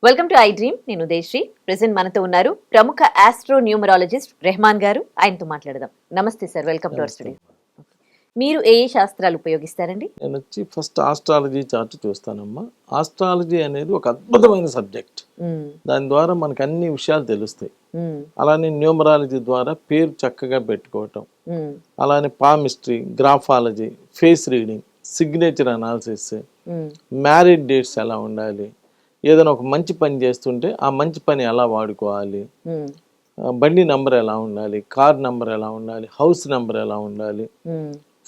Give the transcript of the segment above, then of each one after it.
Welcome to I dream. నేను Udayasri. Present మనతో ఉన్నారు ప్రముఖ ఆస్ట్రో న్యూమరాలజిస్ట్ రెహమాన్ గారు. ఆయనతో మాట్లాడదాం. నమస్తే sir, welcome to our studio. మీరు ఏ శాస్త్రాలు ఉపయోగిస్తారండి? నేను వచ్చి ఫస్ట్ ఆస్ట్రాలజీ చార్ట్ చూస్తానమ్మా. ఆస్ట్రాలజీ అనేది ఒక అద్భుతమైన సబ్జెక్ట్. దాని ద్వారా మనకు అన్ని విషయాలు తెలుస్తాయి. అలానే న్యూమరాలజీ ద్వారా పేరు చక్కగా పెట్టుకోవటం, అలానే palmistry, graphology, face reading, signature analysis, marriage dates ఎలా ఉండాలి, ఏదైనా ఒక మంచి పని చేస్తుంటే ఆ మంచి పని ఎలా వాడుకోవాలి, బండి నంబర్ ఎలా ఉండాలి, కార్ నంబర్ ఎలా ఉండాలి, హౌస్ నంబర్ ఎలా ఉండాలి,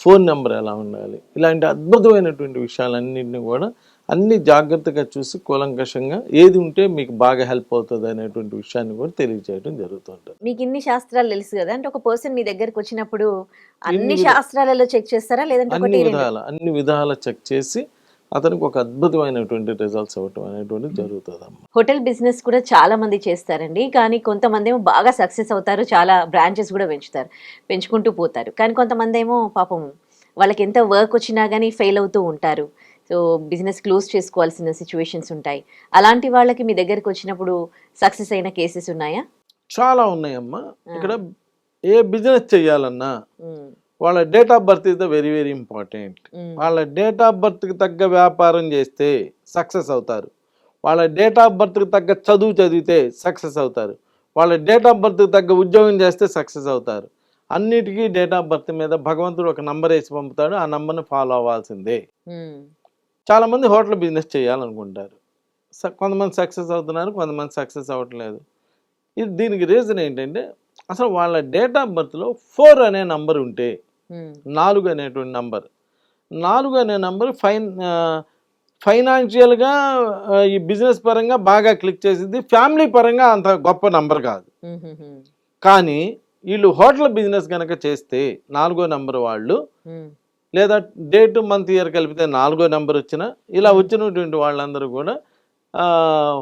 ఫోన్ నెంబర్ ఎలా ఉండాలి, ఇలాంటి అద్భుతమైనటువంటి విషయాలన్నింటినీ కూడా అన్ని జాగ్రత్తగా చూసి కూలంకషంగా ఏది ఉంటే మీకు బాగా హెల్ప్ అవుతుంది అనేటువంటి విషయాన్ని కూడా తెలియజేయడం జరుగుతుంటుంది. మీకు ఇన్ని శాస్త్రాలు తెలుసు కదా, అంటే ఒక పర్సన్ మీ దగ్గరకు వచ్చినప్పుడు అన్ని శాస్త్రాలలో చెక్ చేస్తారా, లేదంటే అన్ని విధాల చెక్ చేసి అతనికి ఒక అద్భుతమైనటువంటి రిజల్ట్స్ అవ్వటం అనేటువంటి జరుగుతుంది అమ్మ. హోటల్ బిజినెస్ కూడా చాలా మంది చేస్తారండి, కానీ కొంతమంది ఏమో బాగా సక్సెస్ అవుతారు, చాలా బ్రాంచెస్ కూడా పెంచుకుంటూ పోతారు. కానీ కొంతమంది ఏమో పాపం వాళ్ళకి ఎంత వర్క్ వచ్చినా కానీ ఫెయిల్ అవుతూ ఉంటారు. సో బిజినెస్ క్లోజ్ చేసుకోవాల్సిన సిచ్యువేషన్స్ ఉంటాయి. అలాంటి వాళ్ళకి మీ దగ్గరకు వచ్చినప్పుడు సక్సెస్ అయిన కేసెస్ ఉన్నాయా? చాలా ఉన్నాయమ్మా. ఇక్కడ ఏ బిజినెస్ చేయాలన్నా వాళ్ళ date of birth is the very very important. వాళ్ళ డేట్ ఆఫ్ బర్త్కి తగ్గ వ్యాపారం చేస్తే సక్సెస్ అవుతారు. వాళ్ళ డేట్ ఆఫ్ బర్త్కి తగ్గ చదువు చదివితే సక్సెస్ అవుతారు. వాళ్ళ డేట్ ఆఫ్ బర్త్కి తగ్గ ఉద్యోగం చేస్తే సక్సెస్ అవుతారు. అన్నిటికీ డేట్ ఆఫ్ బర్త్ మీద భగవంతుడు ఒక నంబర్ వేసి పంపుతాడు, ఆ నంబర్ని ఫాలో అవ్వాల్సిందే. చాలామంది హోటల్ బిజినెస్ చేయాలనుకుంటారు, కొంతమంది సక్సెస్ అవుతున్నారు, కొంతమంది సక్సెస్ అవ్వట్లేదు. దీనికి రీజన్ ఏంటంటే అసలు వాళ్ళ డేట్ ఆఫ్ బర్త్లో 4 అనే నంబర్ ఉంటే, 4 అనేటువంటి నంబర్, 4 అనే నంబర్ ఫైనాన్షియల్గా ఈ బిజినెస్ పరంగా బాగా క్లిక్ చేసింది, ఫ్యామిలీ పరంగా అంత గొప్ప నంబర్ కాదు. కానీ వీళ్ళు హోటల్ బిజినెస్ కనుక చేస్తే 4వ నంబర్ వాళ్ళు, లేదా డేట్ మంత్ ఇయర్ కలిపితే 4వ నంబర్ వచ్చిన, ఇలా వచ్చినటువంటి వాళ్ళందరూ కూడా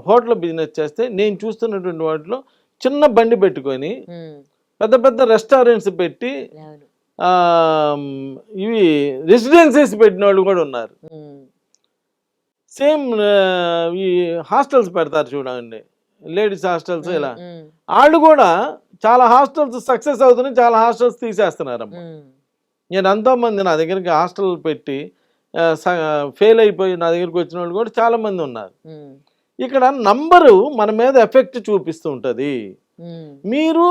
హోటల్ బిజినెస్ చేస్తే, నేను చూస్తున్నటువంటి వాటిలో చిన్న బండి పెట్టుకొని పెద్ద పెద్ద రెస్టారెంట్స్ పెట్టి ఇవి రెసిడెన్సీస్ పెట్టిన వాళ్ళు కూడా ఉన్నారు. సేమ్ ఈ హాస్టల్స్ పెడతారు చూడండి, లేడీస్ హాస్టల్స్, ఇలా వాళ్ళు కూడా చాలా హాస్టల్స్ సక్సెస్ అవుతున్నాయి, చాలా హాస్టల్స్ తీసేస్తున్నారమ్మా. నేను ఎంతోమంది నా దగ్గరికి హాస్టల్ పెట్టి ఫెయిల్ అయిపోయి నా దగ్గరికి వచ్చిన వాళ్ళు కూడా చాలామంది ఉన్నారు. ఇక్కడ నంబరు మన మీద ఎఫెక్ట్ చూపిస్తూ ఉంటుంది. మీరు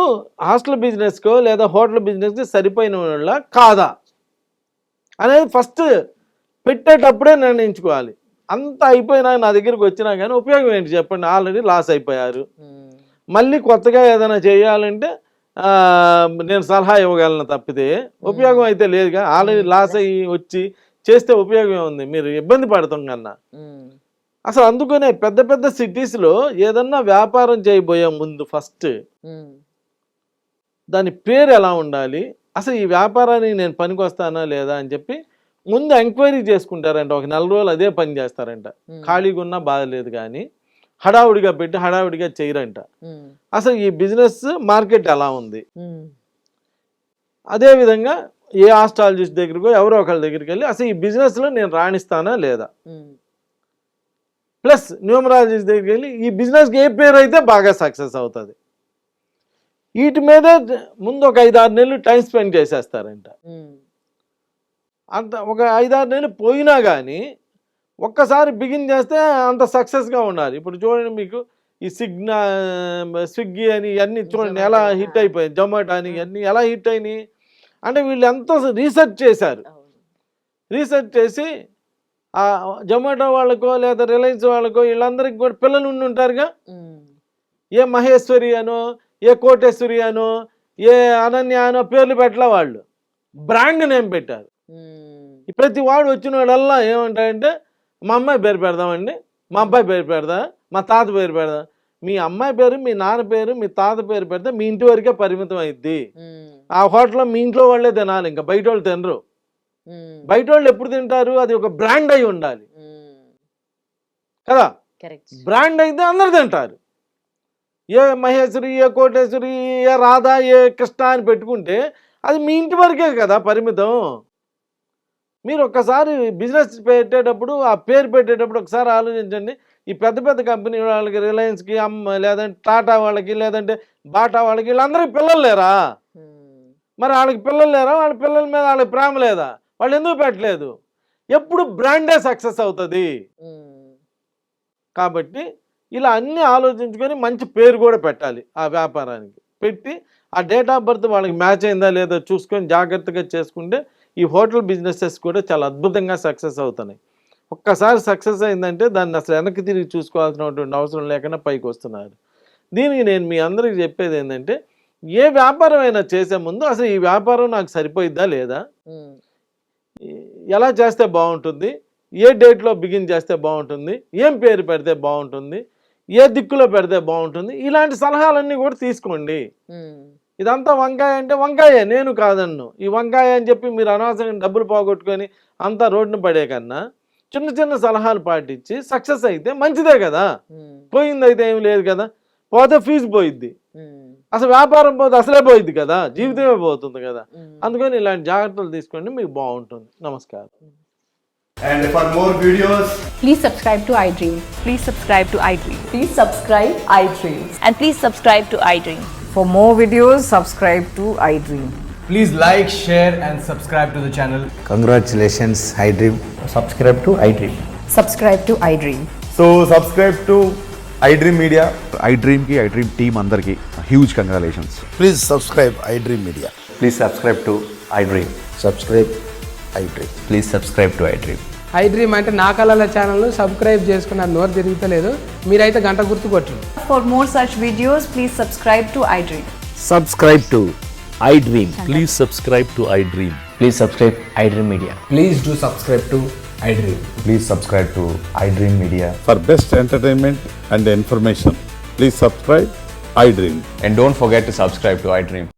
హాస్టల్ బిజినెస్కో లేదా హోటల్ బిజినెస్కి సరిపోయిన వాళ్ళ కాదా అనేది ఫస్ట్ పెట్టేటప్పుడే నిర్ణయించుకోవాలి. అంత అయిపోయినా నా దగ్గరికి వచ్చినా కానీ ఉపయోగం ఏంటి చెప్పండి? ఆల్రెడీ లాస్ అయిపోయారు. మళ్ళీ కొత్తగా ఏదైనా చేయాలంటే నేను సలహా ఇవ్వగలను తప్పితే ఉపయోగం అయితే లేదుగా. ఆల్రెడీ లాస్ అయ్యి వచ్చి చేస్తే ఉపయోగం ఉంది, మీరు ఇబ్బంది పడతాం కన్నా. అసలు అందుకనే పెద్ద పెద్ద సిటీస్లో ఏదన్నా వ్యాపారం చేయబోయే ముందు ఫస్ట్ దాని పేరు ఎలా ఉండాలి, అసలు ఈ వ్యాపారానికి నేను పనికి వస్తానా లేదా అని చెప్పి ముందు ఎంక్వైరీ చేసుకుంటారంట. ఒక 4 రోజులు అదే పని చేస్తారంట. ఖాళీగా ఉన్నా బాధలేదు, కానీ హడావుడిగా పెట్టి హడావుడిగా చేయరంట. అసలు ఈ బిజినెస్ మార్కెట్ ఎలా ఉంది, అదేవిధంగా ఏ ఆస్ట్రాలజిస్ట్ దగ్గరకో ఎవరో ఒకళ్ళ దగ్గరికి వెళ్ళి అసలు ఈ బిజినెస్లో నేను రాణిస్తానా లేదా, ప్లస్ న్యూమరాలజిస్ట్ దగ్గరికి వెళ్ళి ఈ బిజినెస్కి ఏ పేరు అయితే బాగా సక్సెస్ అవుతుంది, వీటి మీద ముందు ఒక 5-6 నెలలు టైం స్పెండ్ చేసేస్తారంట. అంత ఒక 5-6 నెలలు పోయినా కానీ ఒక్కసారి బిగిన్ చేస్తే అంత సక్సెస్గా ఉండాలి. ఇప్పుడు చూడండి, మీకు ఈ స్విగ్గీ అని ఇవన్నీ చూడండి ఎలా హిట్ అయిపోయాయి, జొమాటో అని ఇవన్నీ ఎలా హిట్ అయినాయి అంటే వీళ్ళు ఎంతో రీసెర్చ్ చేశారు. రీసెర్చ్ చేసి జొమాటో వాళ్ళకో లేదా రిలయన్స్ వాళ్ళకో వీళ్ళందరికీ కూడా పిల్లలు ఉంటారుగా, ఏ మహేశ్వరి అనో, ఏ కోటేశ్వరి అనో, ఏ అనన్య అనో పేర్లు పెట్టలే, వాళ్ళు బ్రాండ్ నేమ్ పెట్టారు. ప్రతి వాడు వచ్చిన వాడల్లా ఏమంటారంటే మా అమ్మాయి పేరు పెడదామండి, మా అబ్బాయి పేరు పెడదా, మా తాత పేరు పెడదా. మీ అమ్మాయి పేరు, మీ నాన్న పేరు, మీ తాత పేరు పెడితే మీ ఇంటి వరకే పరిమితం అయింది. ఆ హోటల్లో మీ ఇంట్లో వాళ్ళే తినాలి, ఇంకా బయట వాళ్ళు తినరు. బయట వాళ్ళు ఎప్పుడు తింటారు? అది ఒక బ్రాండ్ అయి ఉండాలి కదా. బ్రాండ్ అయితే అందరు తింటారు. ఏ మహేశ్వరి, ఏ కోటేశ్వరి, ఏ రాధా, ఏ కృష్ణ అని పెట్టుకుంటే అది మీ ఇంటి వరకే కదా పరిమితం. మీరు ఒక్కసారి బిజినెస్ పెట్టేటప్పుడు ఆ పేరు పెట్టేటప్పుడు ఒకసారి ఆలోచించండి. ఈ పెద్ద పెద్ద కంపెనీ వాళ్ళకి, రిలయన్స్కి, లేదంటే టాటా వాళ్ళకి, లేదంటే బాటా వాళ్ళకి, వీళ్ళందరికీ పిల్లలు లేరా? మరి వాళ్ళకి పిల్లలు లేరా? వాళ్ళ పిల్లల మీద వాళ్ళకి ప్రేమ లేదా? వాళ్ళు ఎందుకు పెట్టలేదు? ఎప్పుడు బ్రాండే సక్సెస్ అవుతుంది. కాబట్టి ఇలా అన్నీ ఆలోచించుకొని మంచి పేరు కూడా పెట్టాలి ఆ వ్యాపారానికి. పెట్టి ఆ డేట్ ఆఫ్ బర్త్ వాళ్ళకి మ్యాచ్ అయిందా లేదా చూసుకొని జాగ్రత్తగా చేసుకుంటే ఈ హోటల్ బిజినెసెస్ కూడా చాలా అద్భుతంగా సక్సెస్ అవుతున్నాయి. ఒక్కసారి సక్సెస్ అయిందంటే దాన్ని అసలు వెనక్కి తిరిగి చూసుకోవాల్సినటువంటి అవసరం లేకుండా పైకి వస్తున్నారు. దీనికి నేను మీ అందరికీ చెప్పేది ఏంటంటే, ఏ వ్యాపారం అయినా చేసే ముందు అసలు ఈ వ్యాపారం నాకు సరిపోయిద్దా లేదా, ఎలా చేస్తే బాగుంటుంది, ఏ డేట్లో బిగిన్ చేస్తే బాగుంటుంది, ఏం పేరు పెడితే బాగుంటుంది, ఏ దిక్కులో పెడితే బాగుంటుంది, ఇలాంటి సలహాలన్నీ కూడా తీసుకోండి. ఇదంతా వంకాయ అంటే వంకాయే, నేను కాదన్ను. ఈ వంకాయ అని చెప్పి మీరు అనవసరంగా డబ్బులు పోగొట్టుకొని అంతా రోడ్డున పడే కన్నా చిన్న చిన్న సలహాలు పాటించి సక్సెస్ అయితే మంచిదే కదా. పోయింది అయితే ఏమి లేదు కదా. పోతే ఫీజు పోయిద్ది, అసలు వ్యాపారం పోతే అసలే పోయిద్ది కదా, జీవితమే పోతుంది కదా. అందుకని ఇలాంటి జాగ్రత్తలు తీసుకోండి, మీకు బాగుంటుంది. నమస్కారం. And for more videos, Please subscribe to iDream. Please subscribe to iDream. Please subscribe iDream. And please subscribe to iDream. For more videos, subscribe to iDream. please like, share, and subscribe to the channel. Congratulations, iDream. Subscribe to iDream. Subscribe to iDream. So subscribe to iDream Media. iDream team అందరికి huge congratulations. Please subscribe iDream Media. Please subscribe to iDream. Subscribe iDream. Please subscribe to iDream. iDream అంటే నా కళల ఛానల్ను subscribe చేసుకున్న నోరు తిరుగుతలేదు, మీరైతే గంట గుర్తు కొట్టండి. For more such videos, please subscribe to iDream. Subscribe to iDream. Please subscribe to iDream. Please subscribe iDream Media. Please do subscribe to iDream. Please subscribe to iDream Media. For best entertainment and information, please subscribe iDream. And don't forget to subscribe to iDream.